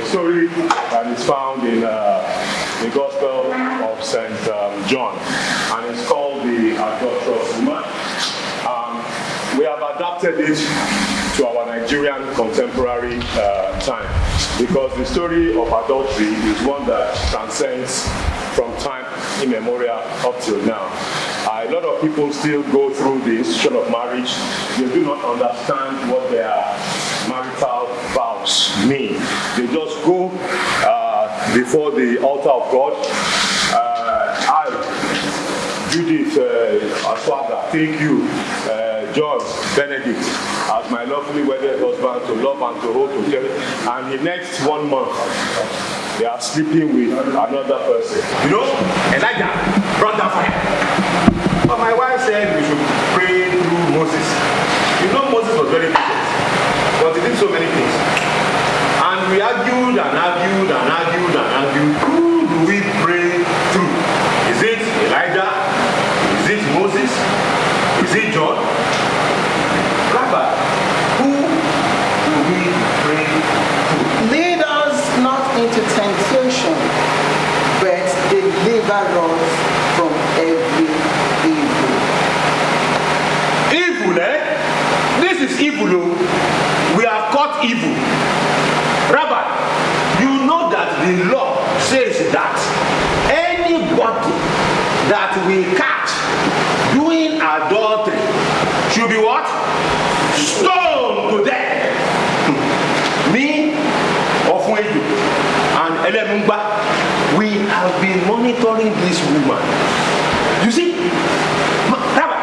story that is found in the Gospel of St. John, and it's called the adulterous woman. We have adapted it to our Nigerian contemporary time, because the story of adultery is one that transcends from time immemorial up till now. A lot of people still go through the institution of marriage. They do not understand what their marital vows mean. They just go before the altar of God. I, Judith Aswaga, thank you, John Benedict, as my lovely wedded husband, to love and to hold to cherish. And the next 1 month, they are sleeping with another person. You know, Elijah brought that fire. But my wife said we should pray through Moses. You know, Moses was very patient, but he did so many things. And we argued and argued and argued and argued. Who do we pray through? Is it Elijah? Is it Moses? Is it John? Rabbi, who do we pray through? Lead us not into temptation, but deliver us from every evil. Evil, eh? This is evil, oh. We have caught evil. Rabbi, you know that the law says that anybody that we catch doing adultery should be what? Stoned to death. Me, Ofunju, and Elemungba, we have been monitoring this woman. You see, Rabbi,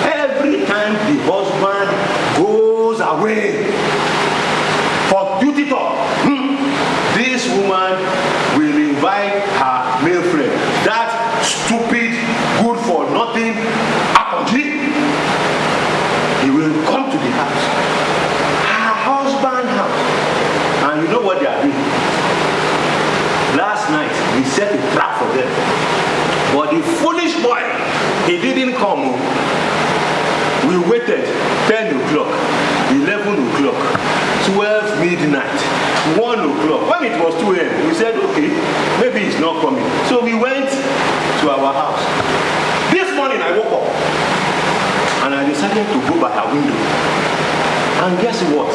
every time the husband goes away for duty talk, this woman will invite her male friend. That stupid, good for nothing Akonji. He will come to the house, her husband's house, and you know what they are doing? Last night we set a trap for them, but the foolish boy, he didn't come. We waited 10 o'clock, 11 o'clock, 12 midnight, 1 o'clock. When it was 2 a.m., we said, okay, maybe he's not coming. So we went to our house. This morning I woke up and I decided to go by her window. And guess what?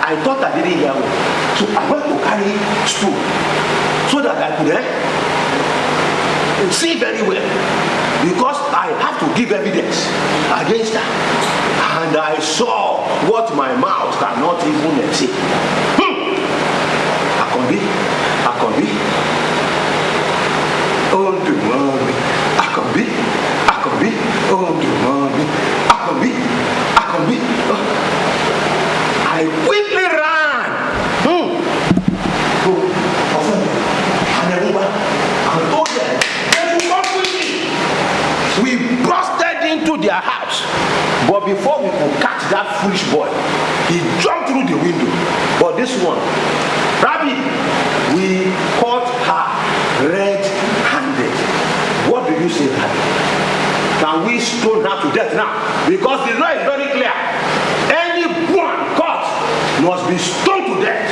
I thought I didn't hear well. So I went to carry stool so that I could see very well, because I have to give evidence against her. And I saw what my mouth cannot even say. Akonbi, oh do mommy, Akonbi, oh do mommy, Akonbi, oh. I quickly ran. And told them, they should come quickly. We busted into their house. But before we could catch that foolish boy, he jumped through the window. But this one, Rabbi, we caught her red-handed. What do you say, Rabbi? Can we stone her to death now? Because the law is very clear. Anyone caught must be stoned to death.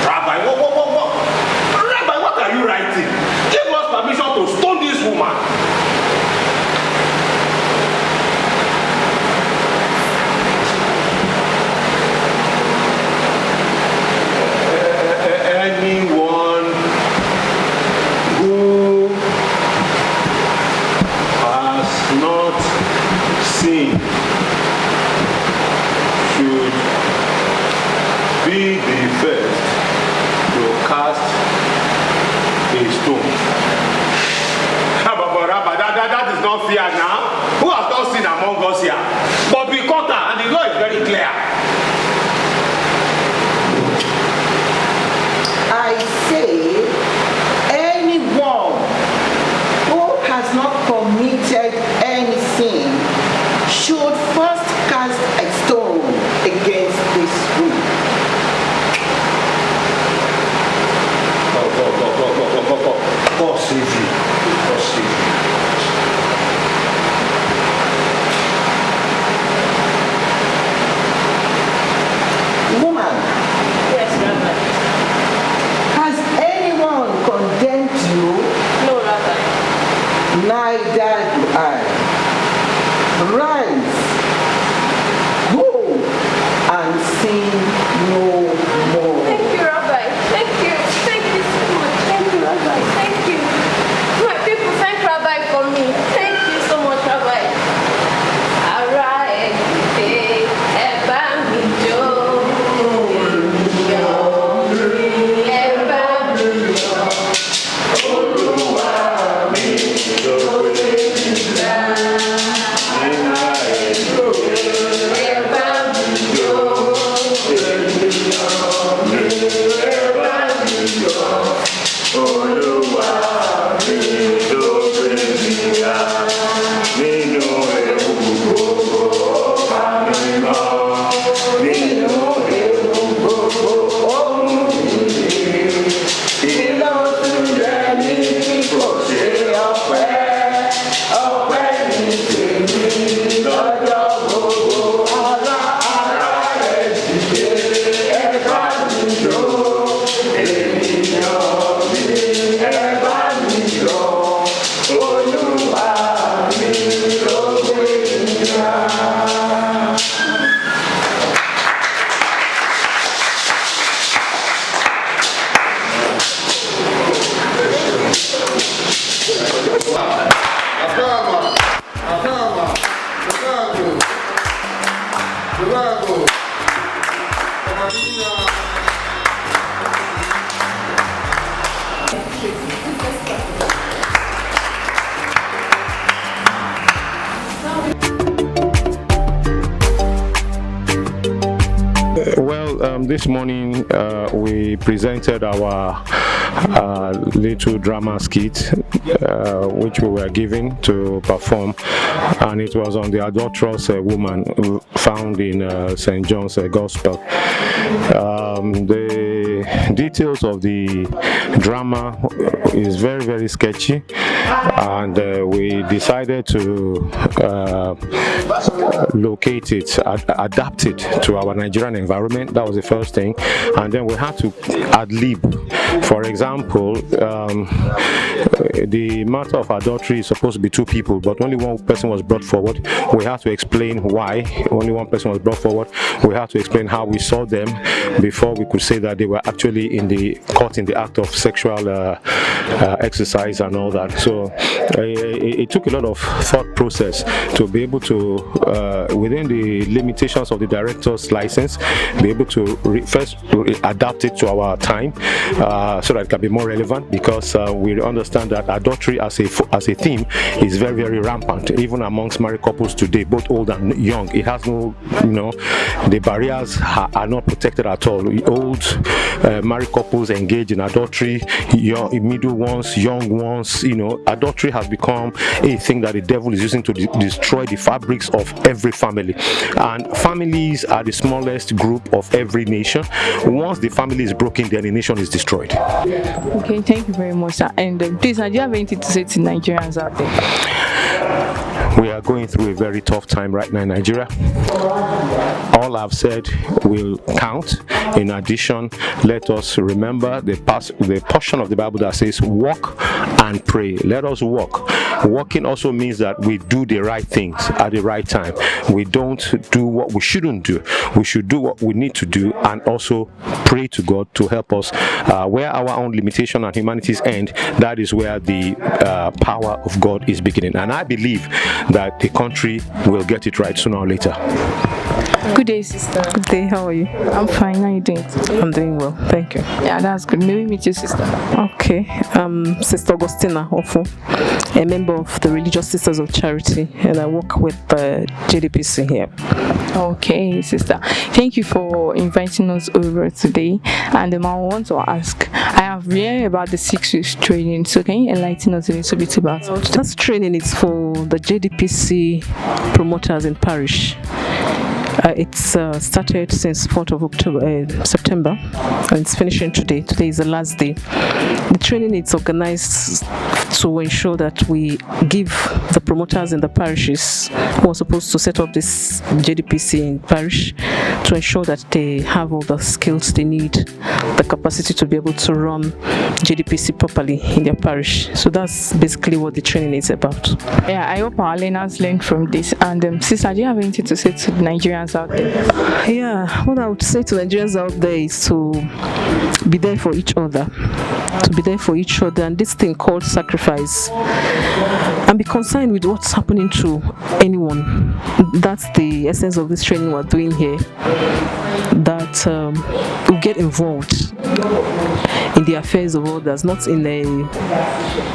Rabbi, Rabbi, what are you writing? Give us permission to stone this woman. Anyone who has not seen should be the first to cast a stone. That is not fair now. Who has not seen among us here? But we caught her, and the law is very clear. I say, anyone who has not committed any sin should first cast a Well, this morning we presented our little drama skit which we were given to perform, and it was on the adulterous woman found in St. John's Gospel. The details of the drama is very, very sketchy, and we decided to locate it, adapt it to our Nigerian environment. That was the first thing, and then we had to ad-lib. For example, the matter of adultery is supposed to be two people, but only one person was brought forward. We had to explain why only one person was brought forward. We had to explain how we saw them before we could say that they were actually caught in the act of sexual exercise and all that. So it took a lot of thought process to be able to, within the limitations of the director's license, be able to first adapt it to our time, so that it can be more relevant, because we understand that adultery as a theme is very, very rampant, even amongst married couples today, both old and young. It has no, the barriers are not protected at all. Old married couples engage in adultery, middle ones, young ones. Adultery has become a thing that the devil is using to destroy the fabrics of every family, and families are the smallest group of every nation. Once the family is broken, then the nation is destroyed. Okay, thank you very much, sir. And please, do you have anything to say to Nigerians out there? We are going through a very tough time right now in Nigeria. All I've said will count. In addition, let us remember the portion of the Bible that says walk and pray. Let us walk. Walking also means that we do the right things at the right time. We don't do what we shouldn't do. We should do what we need to do, and also pray to God to help us. Where our own limitation and humanities end, that is where the power of God is beginning. And I believe that the country will get it right sooner or later. Good day, sister. Good day, how are you? I'm fine. How are you doing? I'm doing well, thank you. Yeah, that's good. May we meet your sister? Okay, Sister Augustina Ofo, a member of the Religious Sisters of Charity, and I work with JDPC here. Okay, sister. Thank you for inviting us over today. And I want to ask, I have read about the 6 weeks training, so can you enlighten us a little bit about it? This training is for the JDPC promoters in parish. It's started since 4th of September, and it's finishing today. Today is the last day. The training is organized to ensure that we give the promoters in the parishes who are supposed to set up this JDPC in parish, to ensure that they have all the skills they need, the capacity to be able to run JDPC properly in their parish. So that's basically what the training is about. Yeah, I hope our learners learned from this. And sister, do you have anything to say to the Nigerians out there? Yeah, what I would say to Nigerians out there is to be there for each other. To be there for each other, and this thing called sacrifice, and be concerned with what's happening to anyone. That's the essence of this training we're doing here. That we get involved in the affairs of others, not in a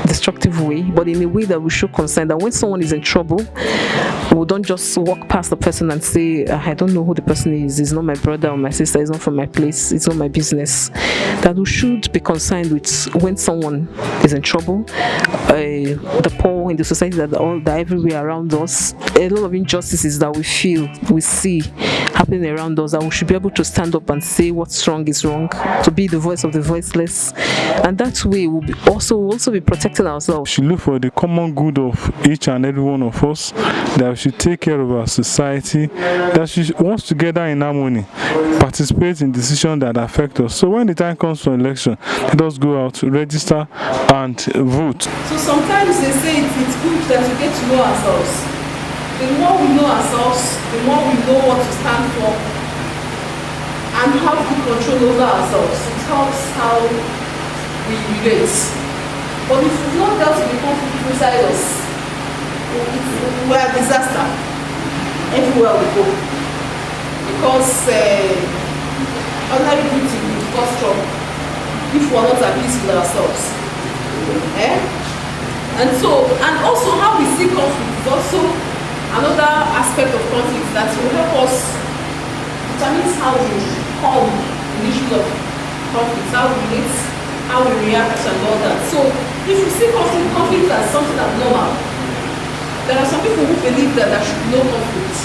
destructive way, but in a way that we show concern, that when someone is in trouble, we don't just walk past the person and say, I don't know who the person is, it's not my brother or my sister, it's not from my place, it's not my business. That we should be concerned with when someone is in trouble, the poor in the society that are everywhere around us, a lot of injustices that we feel, we see happening around us, that we should be able to stand up and say what's wrong is wrong, to be the voice of the voiceless, and that way we'll also be protecting ourselves. We should look for the common good of each and every one of us, that we should take care of our society, that we should work together in harmony, participate in decisions that affect us. So when the time comes for election, let us go out, register and vote. So sometimes they say it's good that we get to know ourselves. The more we know ourselves, the more we know what to stand for and have good control over ourselves. It helps how we relate. But if we've not dealt with the conflict inside us, we're a disaster everywhere we go. because ordinary beauty will cause trouble if we are not at peace with ourselves. And also how we see conflict is also another aspect of conflict that will help us determine how we call the issue of conflict, how we relate, how we react and all that. So if you see conflict as something abnormal, there are some people who believe that there should be no conflict.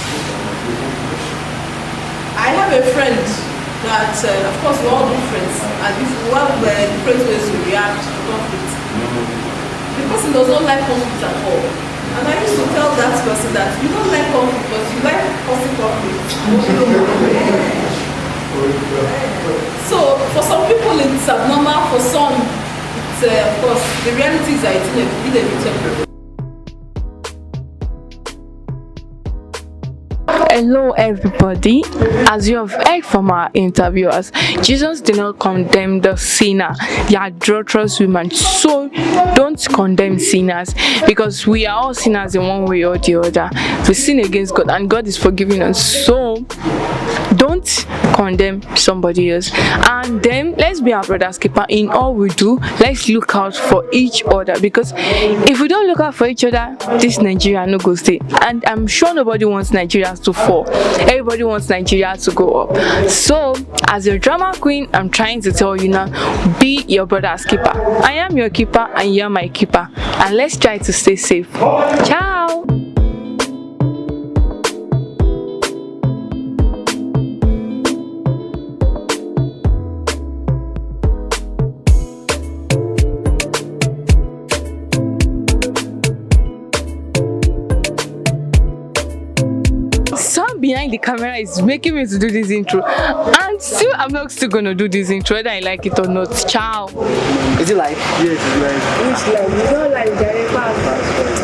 I have a friend that, of course, we're all different, and if we have different ways to react to conflict. The person does not like conflict at all. And I used to tell that person that you don't like conflict, but you like causing conflict. So, for some people it's abnormal, for some, it's, of course, the reality is that it's inevitable. Hello everybody, as you have heard from our interviewers, Jesus did not condemn the sinner, the adulterous woman. So don't condemn sinners, because we are all sinners in one way or the other. We sin against God and God is forgiving us. So don't condemn somebody else, and then let's be our brother's keeper in all we do. Let's look out for each other, because if we don't look out for each other, this Nigeria no go stay. And I'm sure nobody wants Nigeria to fall. Everybody wants Nigeria to go up. So as your drama queen, I'm trying to tell you now, be your brother's keeper. I am your keeper and you're my keeper, and let's try to stay safe. Ciao. Someone behind the camera is making me to do this intro, and still I'm not still gonna do this intro whether I like it or not. Ciao. Is it live? Yes, it's like Which like you don't like the